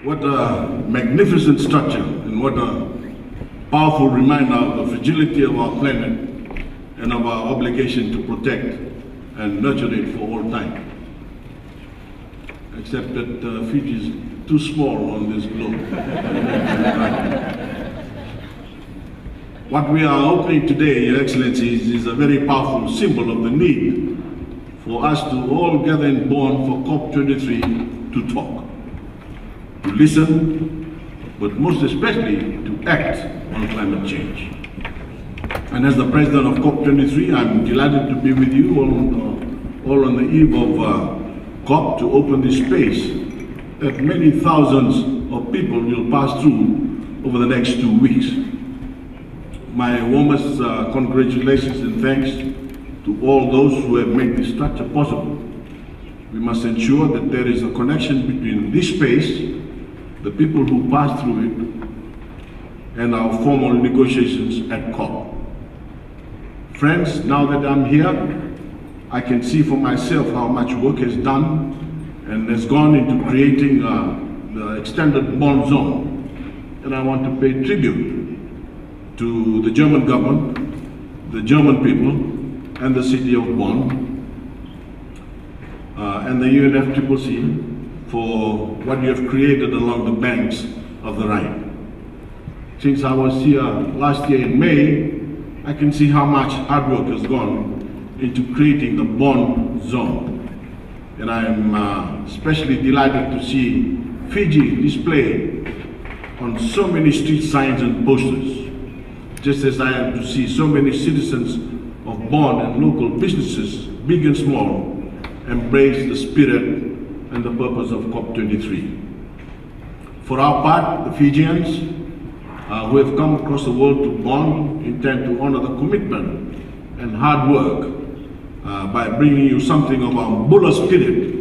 What a magnificent structure and what a powerful reminder of the fragility of our planet and of our obligation to protect and nurture it for all time. Except that Fiji is too small on this globe. What we are opening today, Your Excellencies, is a very powerful symbol of the need for us to all gather in Bonn for COP23 to talk, to listen, but most especially to act on climate change. And as the president of COP23, I'm delighted to be with you all on the eve of COP to open this space that many thousands of people will pass through over the next 2 weeks. My warmest congratulations and thanks to all those who have made this structure possible. We must ensure that there is a connection between this space, the people who pass through it, and our formal negotiations at COP. Friends, now that I'm here, I can see for myself how much work has done and has gone into creating the extended Bonn zone. And I want to pay tribute to the German government, the German people, and the city of Bonn, and the UNFCCC for what you have created along the banks of the Rhine. Since I was here last year in May, I can see how much hard work has gone into creating the Bonn zone. And I am especially delighted to see Fiji displayed on so many street signs and posters, just as I am to see so many citizens of Bonn and local businesses, big and small, embrace the spirit and the purpose of COP23. For our part, the Fijians who have come across the world to Bonn intend to honor the commitment and hard work by bringing you something of our Bula spirit.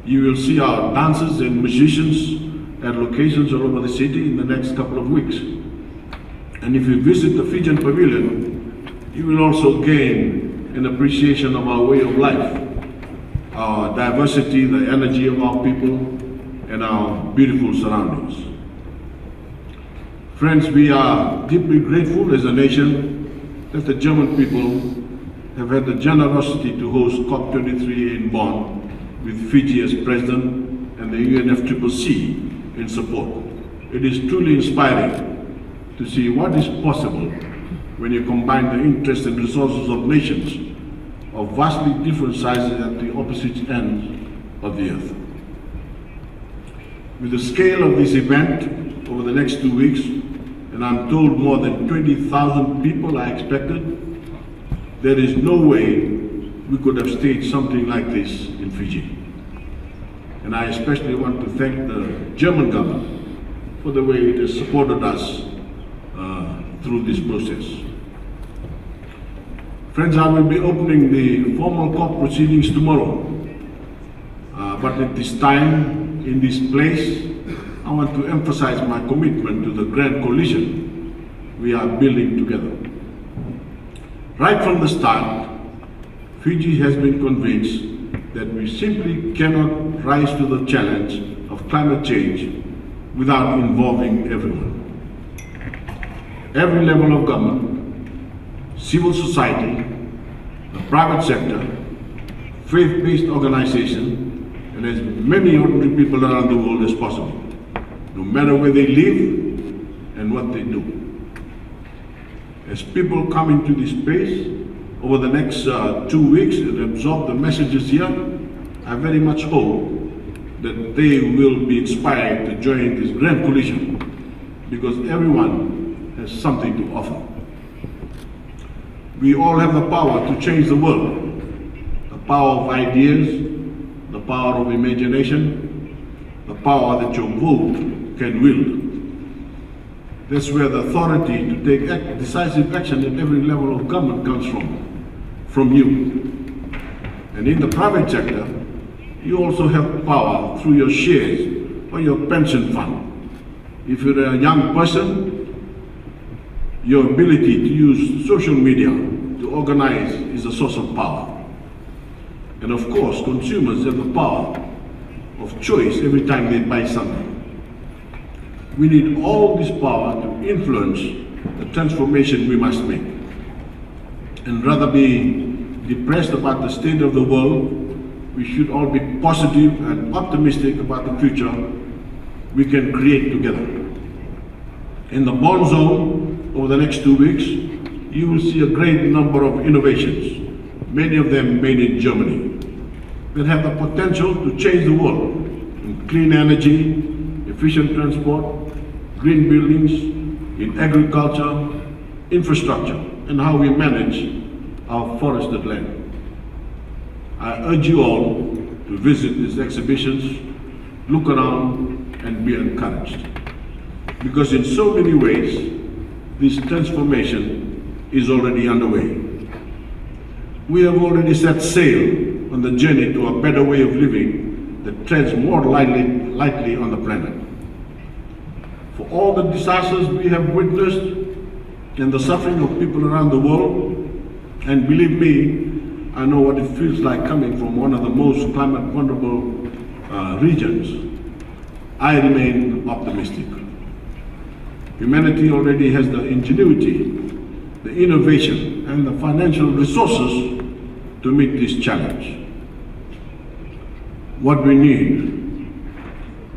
You will see our dancers and musicians at locations all over the city in the next couple of weeks. And if you visit the Fijian pavilion, you will also gain an appreciation of our way of life, our diversity, the energy of our people, and our beautiful surroundings. Friends, we are deeply grateful as a nation that the German people have had the generosity to host COP23 in Bonn with Fiji as president and the UNFCCC in support. It is truly inspiring to see what is possible when you combine the interests and resources of nations of vastly different sizes at the opposite ends of the earth. With the scale of this event over the next 2 weeks, and I'm told more than 20,000 people are expected, there is no way we could have staged something like this in Fiji. And I especially want to thank the German government for the way it has supported us through this process. Friends, I will be opening the formal COP proceedings tomorrow. But at this time, in this place, I want to emphasize my commitment to the grand coalition we are building together. Right from the start, Fiji has been convinced that we simply cannot rise to the challenge of climate change without involving everyone. Every level of government, civil society, the private sector, faith-based organizations, and as many ordinary people around the world as possible, no matter where they live and what they do. As people come into this space over the next 2 weeks and absorb the messages here, I very much hope that they will be inspired to join this grand coalition, because everyone has something to offer. We all have the power to change the world, the power of ideas, the power of imagination, the power that your vote can wield. That's where the authority to take decisive action at every level of government comes from you. And in the private sector, you also have power through your shares or your pension fund. If you're a young person, your ability to use social media to organize is a source of power. And of course, consumers have the power of choice every time they buy something. We need all this power to influence the transformation we must make. And rather be depressed about the state of the world, we should all be positive and optimistic about the future we can create together. In the Bond Zone, over the next 2 weeks, you will see a great number of innovations, many of them made in Germany, that have the potential to change the world in clean energy, efficient transport, green buildings, in agriculture, infrastructure, and how we manage our forested land. I urge you all to visit these exhibitions, look around, and be encouraged. Because in so many ways, this transformation is already underway. We have already set sail on the journey to a better way of living that treads more lightly on the planet. For all the disasters we have witnessed and the suffering of people around the world, and believe me, I know what it feels like coming from one of the most climate vulnerable regions, I remain optimistic. Humanity already has the ingenuity, the innovation, and the financial resources to meet this challenge. What we need,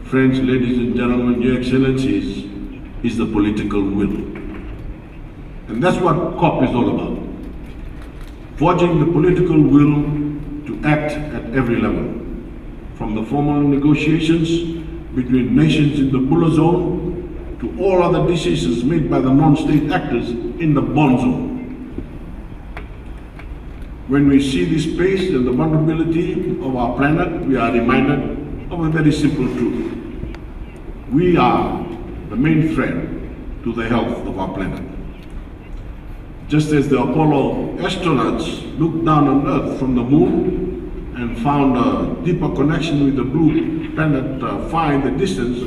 friends, ladies and gentlemen, your excellencies, is the political will. And that's what COP is all about. Forging the political will to act at every level, from the formal negotiations between nations in the Bulla Zone to all other decisions made by the non-state actors in the Bond Zone. When we see this pace and the vulnerability of our planet, we are reminded of a very simple truth. We are the main threat to the health of our planet. Just as the Apollo astronauts looked down on Earth from the moon and found a deeper connection with the blue planet far in the distance,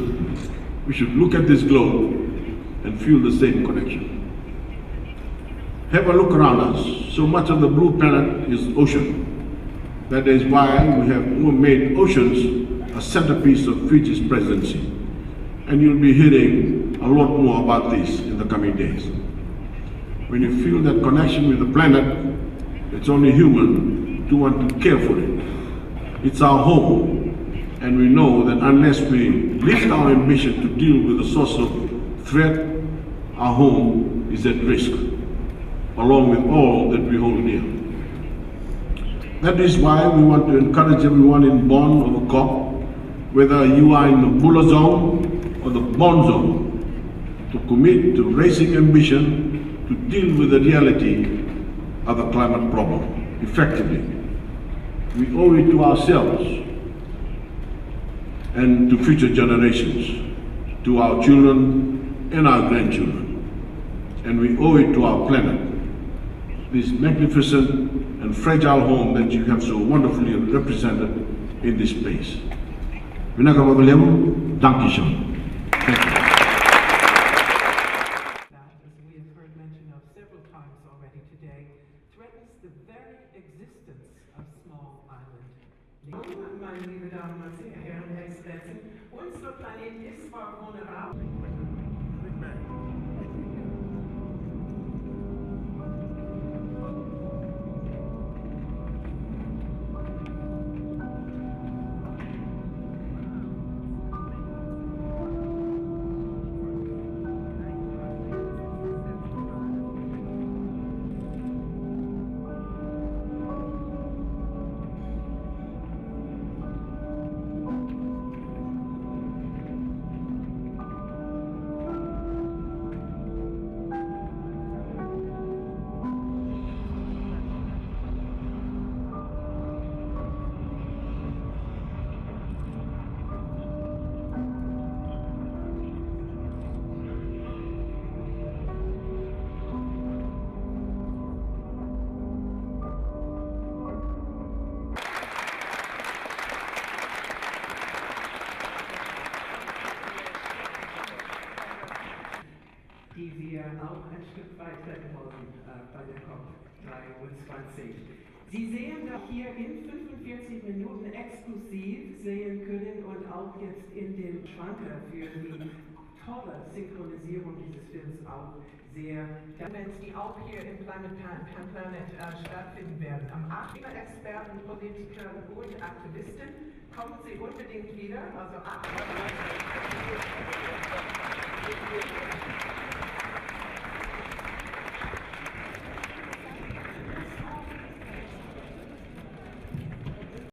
we should look at this globe and feel the same connection. Have a look around us. So much of the blue planet is ocean. That is why we have made oceans a centerpiece of Fiji's presidency. And you'll be hearing a lot more about this in the coming days. When you feel that connection with the planet, it's only human to want to care for it. It's our home, and we know that unless we lift our ambition to deal with the source of threat, our home is at risk, along with all that we hold dear. That is why we want to encourage everyone in Bonn or the COP, whether you are in the Bulla Zone or the Bond Zone, to commit to raising ambition to deal with the reality of the climate problem effectively. We owe it to ourselves and to future generations, to our children and our grandchildren. And we owe it to our planet, this magnificent and fragile home that you have so wonderfully represented in this place. Meneer William, dank je wel. Thank you. Meine liebe Damen und Herren, Exzellenzen, unser Planet ist zwar vulnerabel. die wir auch ein Stück weit retten wollen bei der COP23. Sie sehen das hier in 45 Minuten exklusiv sehen können und auch jetzt in den Schwanker für die tolle Synchronisierung dieses Films auch sehr. Events, die auch hier im Planet stattfinden werden. Am 8. Experten, Politiker und Aktivisten kommen Sie unbedingt wieder. Also 8.